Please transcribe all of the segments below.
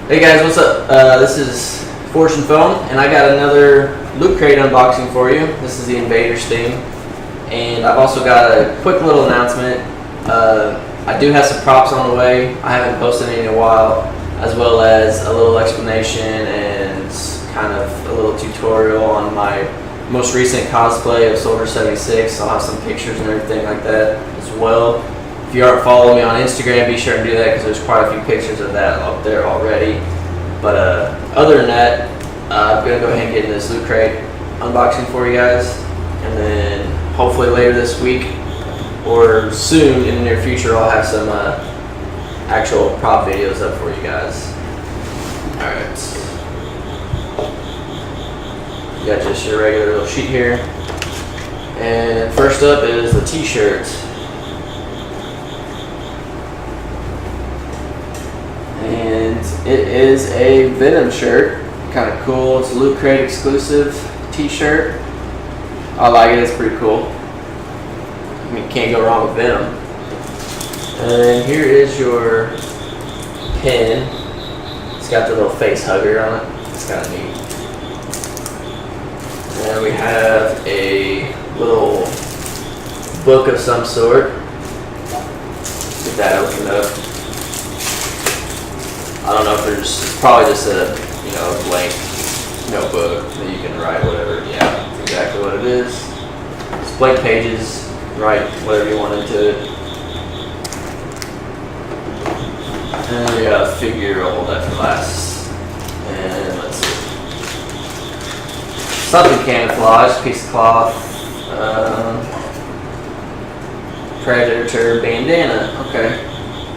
Hey guys, what's up? This is Fortune Phone, and I got another Lootcrate unboxing for you. This is the Invaders theme, and I've also got a quick little announcement. I do have some props on the way. I haven't posted any in a while, as well as a little explanation and kind of a little tutorial on my most recent cosplay of Soldier 76. I'll have some pictures and everything like that as well. If you aren't following me on Instagram, be sure to do that because there's quite a few pictures of that up there already. But other than that, I'm going to go ahead and get into this Lootcrate unboxing for you guys. And then hopefully later this week or soon in the near future, I'll have some actual prop videos up for you guys. Alright. You got just your regular little sheet here. And first up is the t-shirt. And it is a Venom shirt. Kind of cool. It's a Lootcrate exclusive t-shirt. I like it. It's pretty cool. I mean, can't go wrong with Venom. And then here is your pin. It's got the little face hugger on it. It's kind of neat. And we have a little book of some sort. Get that opened up. I don't know if it's probably just a blank notebook that you can write whatever. Yeah, that's exactly what it is. It's blank pages. Write whatever you want into it. And we got a figure. I'll hold that for last. And let's see. Something camouflage, piece of cloth. Predator bandana. Okay.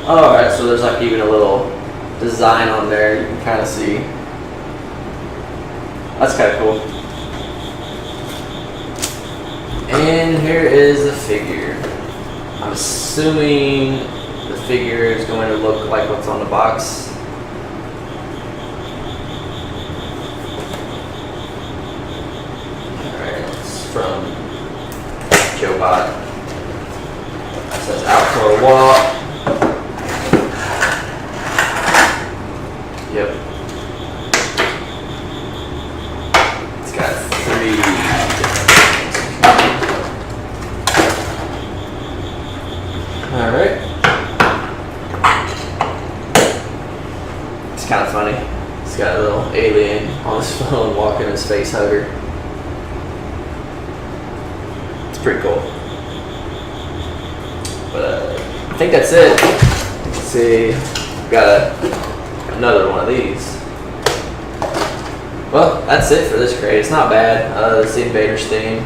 Alright, so there's like even a little design on there you can kind of see. That's kind of cool. And here is the figure. I'm assuming the figure is going to look like what's on the box. Alright, it's from JoBot. It says out for a walk. Yep. It's got 3 different things. Alright. It's kind of funny. It's got a little alien on his phone walking his face hugger. It's pretty cool. But I think that's it. Let's see. Got another one of these. Well, that's it for this crate. It's not bad. It's the Invaders theme.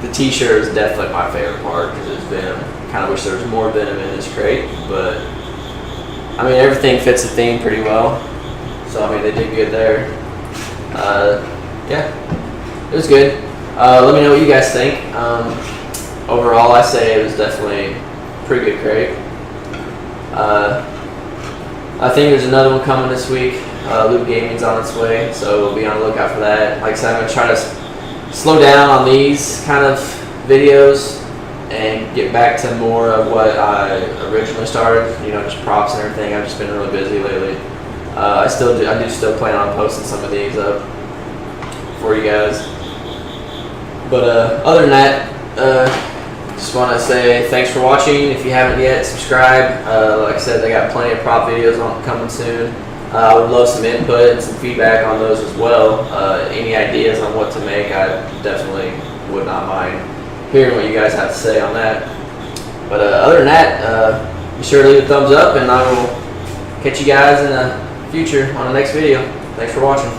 The t-shirt is definitely my favorite part because it's Venom. Kind of wish there was more Venom in this crate, but I mean everything fits the theme pretty well. So I mean they did good there. Yeah, it was good. Let me know what you guys think. Overall, I say it was definitely a pretty good crate. I think there's another one coming this week. Loot Gaming's on its way, so we'll be on the lookout for that. Like I said, I'm going to try to slow down on these kind of videos and get back to more of what I originally started, just props and everything. I've just been really busy lately. I do still plan on posting some of these up for you guys. But other than that, just want to say thanks for watching. If you haven't yet, subscribe. Like I said, they got plenty of prop videos coming soon. I would love some input and some feedback on those as well. Any ideas on what to make, I definitely would not mind hearing what you guys have to say on that. But other than that, be sure to leave a thumbs up, and I will catch you guys in the future on the next video. Thanks for watching.